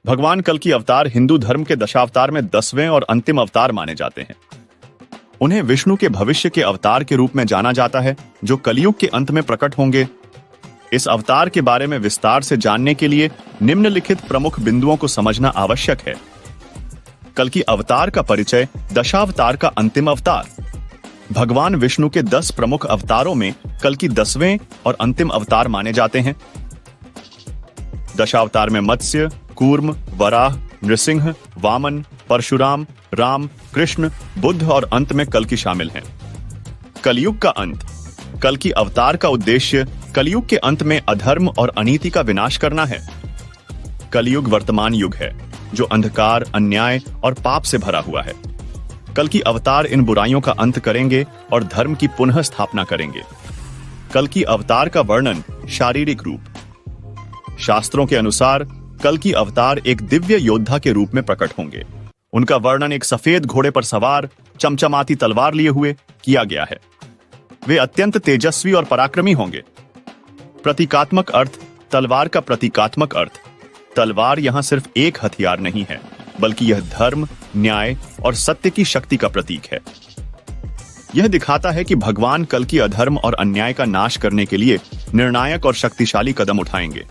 भगवान कल की अवतार हिंदू धर्म के दशावतार में 10वें और अंतिम अवतार माने जाते हैं। उन्हें विष्णु के भविष्य के अवतार के रूप में जाना जाता है, जो कलयुग के अंत में प्रकट होंगे। इस अवतार के बारे में विस्तार से जानने के लिए निम्नलिखित प्रमुख बिंदुओं को समझना आवश्यक है। कल की अवतार का परिचय। दशावतार का अंतिम अवतार। भगवान विष्णु के 10 प्रमुख अवतारों में कल की 10वें और अंतिम अवतार माने जाते हैं। दशावतार में मत्स्य, कूर्म, वराह, नृसिंह, वामन, परशुराम, राम, कृष्ण, बुद्ध और अंत में कल्कि शामिल हैं। कलयुग का अंत। कल की अवतार का उद्देश्य कलयुग के अंत में अधर्म और अनीति का विनाश करना है। कलयुग वर्तमान युग है, जो अंधकार, अन्याय और पाप से भरा हुआ है। कल की अवतार इन बुराइयों का अंत करेंगे और धर्म की पुनः स्थापना करेंगे। कल की अवतार का वर्णन। शारीरिक रूप। शास्त्रों के अनुसार कल की अवतार एक दिव्य योद्धा के रूप में प्रकट होंगे। उनका वर्णन एक सफेद घोड़े पर सवार, चमचमाती तलवार लिए हुए किया गया है। वे अत्यंत तेजस्वी और पराक्रमी होंगे। प्रतीकात्मक अर्थ। तलवार का प्रतीकात्मक अर्थ। तलवार यहां सिर्फ एक हथियार नहीं है, बल्कि यह धर्म, न्याय और सत्य की शक्ति का प्रतीक है। यह दिखाता है कि भगवान कल की अधर्म और अन्याय का नाश करने के लिए निर्णायक और शक्तिशाली कदम उठाएंगे।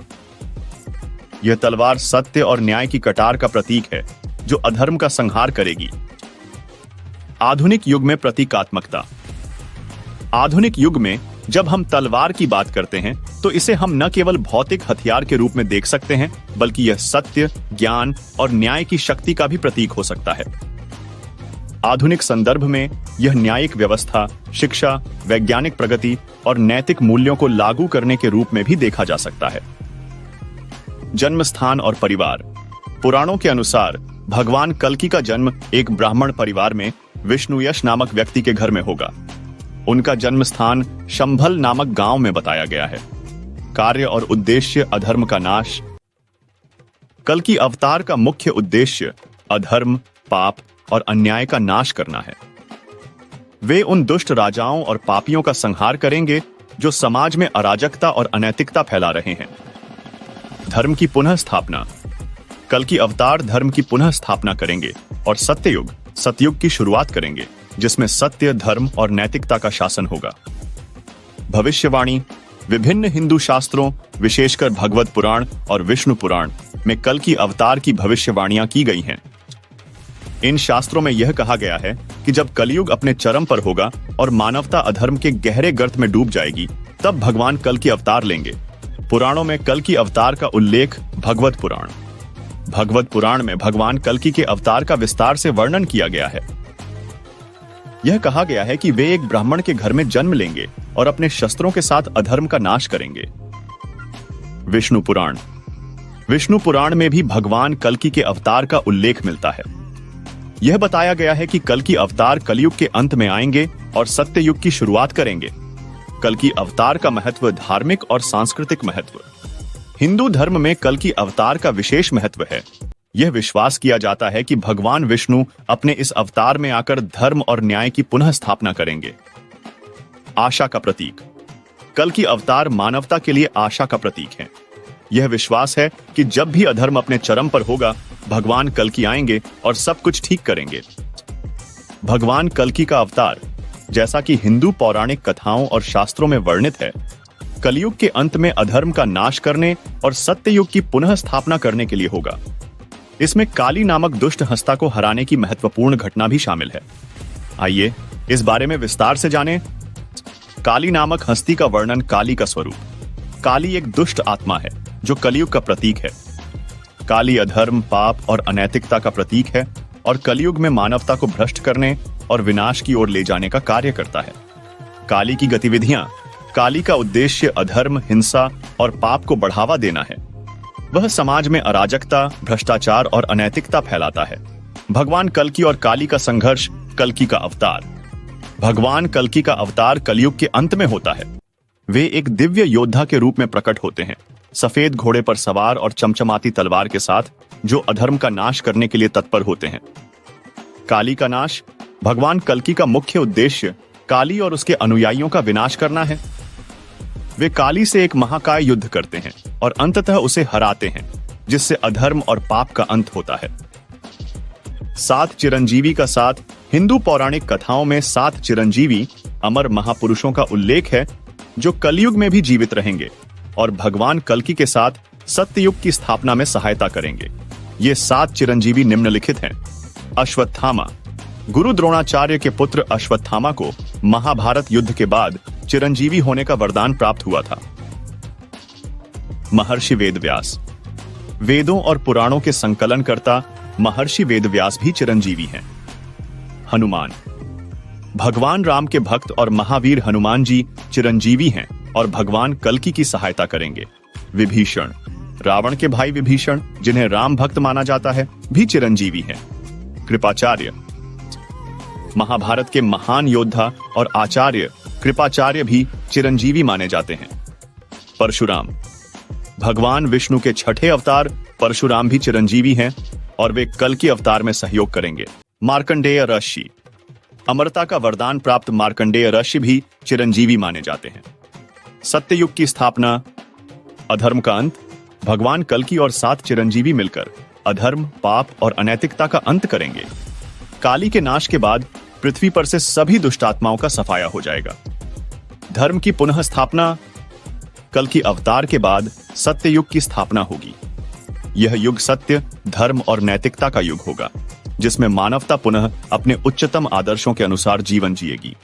यह तलवार सत्य और न्याय की कटार का प्रतीक है, जो अधर्म का संहार करेगी। आधुनिक युग में प्रतीकात्मकता। आधुनिक युग में जब हम तलवार की बात करते हैं, तो इसे हम न केवल भौतिक हथियार के रूप में देख सकते हैं, बल्कि यह सत्य, ज्ञान और न्याय की शक्ति का भी प्रतीक हो सकता है। आधुनिक संदर्भ में यह न्यायिक व्यवस्था, शिक्षा, वैज्ञानिक प्रगति और नैतिक मूल्यों को लागू करने के रूप में भी देखा जा सकता है। जन्म स्थान और परिवार। पुराणों के अनुसार भगवान कल्कि का जन्म एक ब्राह्मण परिवार में विष्णुयश नामक व्यक्ति के घर में होगा। उनका जन्म स्थान शंभल नामक गांव में बताया गया है। कार्य और उद्देश्य। अधर्म का नाश। कल की अवतार का मुख्य उद्देश्य अधर्म, पाप और अन्याय का नाश करना है। वे उन दुष्ट राजाओं और पापियों का संहार करेंगे जो समाज में अराजकता और अनैतिकता फैला रहे हैं। धर्म की पुनः स्थापना। कल की अवतार धर्म की पुनः स्थापना करेंगे और सतयुग की शुरुआत करेंगे, जिसमें सत्य, धर्म और नैतिकता का शासन होगा। भविष्यवाणी। विभिन्न हिंदू शास्त्रों, विशेषकर भगवत पुराण और विष्णु पुराण में कल की अवतार की भविष्यवाणियां की गई हैं। इन शास्त्रों में यह कहा गया है कि जब कलयुग अपने चरम पर होगा और मानवता अधर्म के गहरे गर्त में डूब जाएगी, तब भगवान कल की अवतार लेंगे। पुराणों में कल की अवतार का उल्लेख। भगवत पुराण। भगवत पुराण में भगवान कल्कि के अवतार का विस्तार से वर्णन किया गया है। यह कहा गया है कि वे एक ब्राह्मण के घर में जन्म लेंगे और अपने शस्त्रों के साथ अधर्म का नाश करेंगे। विष्णु पुराण। विष्णु पुराण में भी भगवान कल्कि के अवतार का उल्लेख मिलता है। यह बताया गया है कि कल्कि अवतार कलयुग के अंत में आएंगे और सत्य युग की शुरुआत करेंगे। कल्कि अवतार का महत्व। धार्मिक और सांस्कृतिक महत्व। हिंदू धर्म में कल्कि अवतार का विशेष महत्व है। यह विश्वास किया जाता है कि भगवान विष्णु अपने इस अवतार में आकर धर्म और न्याय की पुनः स्थापना करेंगे। आशा का प्रतीक। कल्कि अवतार मानवता के लिए आशा का प्रतीक है। यह विश्वास है कि जब भी अधर्म अपने चरम पर होगा, भगवान कल्कि आएंगे और सब कुछ ठीक करेंगे। भगवान कल्कि का अवतार, जैसा कि हिंदू पौराणिक कथाओं और शास्त्रों में वर्णित है, कलयुग के अंत में अधर्म का नाश करने और सत्य युग की पुनः स्थापना करने के लिए होगा। इसमें काली नामक दुष्ट हस्ता को हराने की महत्वपूर्ण घटना भी शामिल है। आइए इस बारे में विस्तार से जानें। काली नामक हस्ती का वर्णन। काली का स्वरूप। काली एक दुष्ट आत्मा है जो कलयुग का प्रतीक है। काली अधर्म, पाप और अनैतिकता का प्रतीक है और कलयुग में मानवता को भ्रष्ट करने और विनाश की ओर ले जाने का कार्य करता है। काली की गतिविधियां। काली का उद्देश्य अधर्म, हिंसा और पाप को बढ़ावा देना है। वह समाज में अराजकता, भ्रष्टाचार और अनैतिकता फैलाता है। भगवान कल्कि और काली का संघर्ष। कल्कि का अवतार। भगवान कल्कि का अवतार कलयुग के अंत में होता है। वे एक दिव्य योद्धा के रूप में प्रकट होते हैं, सफेद घोड़े पर सवार और चमचमाती तलवार के साथ, जो अधर्म का नाश करने के लिए तत्पर होते हैं। काली का नाश। भगवान कल्कि का मुख्य उद्देश्य काली और उसके अनुयायियों का विनाश करना है। वे काली से एक महाकाय युद्ध करते हैं और अंततः उसे हराते हैं। जिससे अधर्म और पाप का अंत होता है। 7 चिरंजीवी का साथ हिंदू पौराणिक कथाओं में 7 चिरंजीवी अमर महापुरुषों का उल्लेख है जो कलयुग में भी जीवित रहेंगे और भगवान कल्कि के साथ सत्ययुग की स्थापना में सहायता करेंगे। ये 7 चिरंजीवी निम्नलिखित हैं। अश्वत्थामा। गुरु द्रोणाचार्य के पुत्र अश्वत्थामा को महाभारत युद्ध के बाद चिरंजीवी होने का वरदान प्राप्त हुआ था। महर्षि वेदव्यास। वेदों और पुराणों के संकलनकर्ता महर्षि वेदव्यास भी चिरंजीवी हैं। हनुमान। भगवान राम के भक्त और महावीर हनुमान जी चिरंजीवी हैं और भगवान कल्कि की सहायता करेंगे। विभीषण। रावण के भाई विभीषण, जिन्हें राम भक्त माना जाता है, भी चिरंजीवी हैं। कृपाचार्य। महाभारत के महान योद्धा और आचार्य कृपाचार्य भी चिरंजीवी माने जाते हैं। परशुराम। भगवान विष्णु के 6ठे अवतार परशुराम भी चिरंजीवी हैं और वे कल्कि अवतार में सहयोग करेंगे। मार्कंडेय ऋषि। अमरता का वरदान प्राप्त मार्कंडेय ऋषि भी चिरंजीवी माने जाते हैं। सत्ययुग की स्थापना, अधर्म का अंत। भगवान कल्कि और 7 चिरंजीवी मिलकर अधर्म, पाप और अनैतिकता का अंत करेंगे। काली के नाश के बाद पृथ्वी पर से सभी दुष्टात्माओं का सफाया हो जाएगा। धर्म की पुनः स्थापना। कल्कि अवतार के बाद सत्ययुग की स्थापना होगी। यह युग सत्य, धर्म और नैतिकता का युग होगा, जिसमें मानवता पुनः अपने उच्चतम आदर्शों के अनुसार जीवन जिएगी।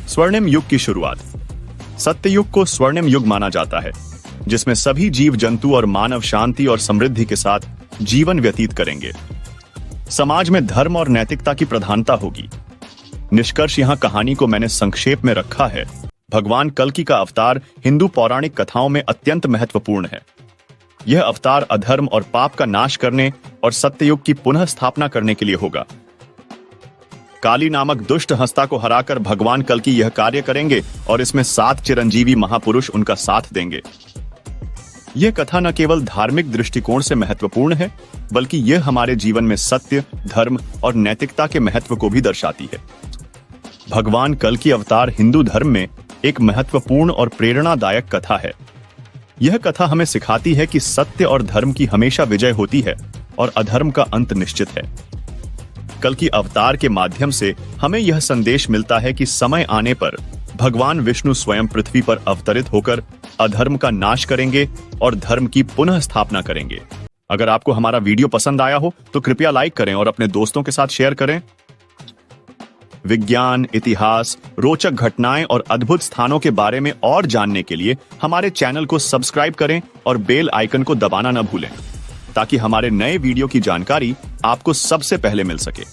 स्वर्णिम युग की शुरुआत। सत्ययुग को स्वर्णिम युग माना जाता है, जिसमें सभी जीव जंतु और मानव शांति और समृद्धि के साथ जीवन व्यतीत करेंगे। समाज में धर्म और नैतिकता की प्रधानता होगी। निष्कर्ष यहाँ कहानी को मैंने संक्षेप में रखा है। भगवान कल्कि का अवतार हिंदू पौराणिक कथाओं में अत्यंत महत्वपूर्ण है। यह अवतार अधर्म और पाप का नाश करने और सत्ययुग की पुनः स्थापना करने के लिए होगा। काली नामक दुष्ट हस्ता को हराकर भगवान कल्कि यह कार्य करेंगे और इसमें 7 चिरंजीवी महापुरुष उनका साथ देंगे। यह कथा न केवल धार्मिक दृष्टिकोण से महत्वपूर्ण है, बल्कि यह हमारे जीवन में सत्य, धर्म और नैतिकता के महत्व को भी दर्शाती है। भगवान कल्कि अवतार हिंदू धर्म में एक महत्वपूर्ण और प्रेरणादायक कथा है। यह कथा हमें सिखाती है कि सत्य और धर्म की हमेशा विजय होती है और अधर्म का अंत निश्चित है। कल्कि अवतार के माध्यम से हमें यह संदेश मिलता है कि समय आने पर भगवान विष्णु स्वयं पृथ्वी पर अवतरित होकर अधर्म का नाश करेंगे और धर्म की पुनः स्थापना करेंगे। अगर आपको हमारा वीडियो पसंद आया हो तो कृपया लाइक करें और अपने दोस्तों के साथ शेयर करें। विज्ञान, इतिहास, रोचक घटनाएं और अद्भुत स्थानों के बारे में और जानने के लिए हमारे चैनल को सब्सक्राइब करें और बेल आइकन को दबाना न भूलें, ताकि हमारे नए वीडियो की जानकारी आपको सबसे पहले मिल सके।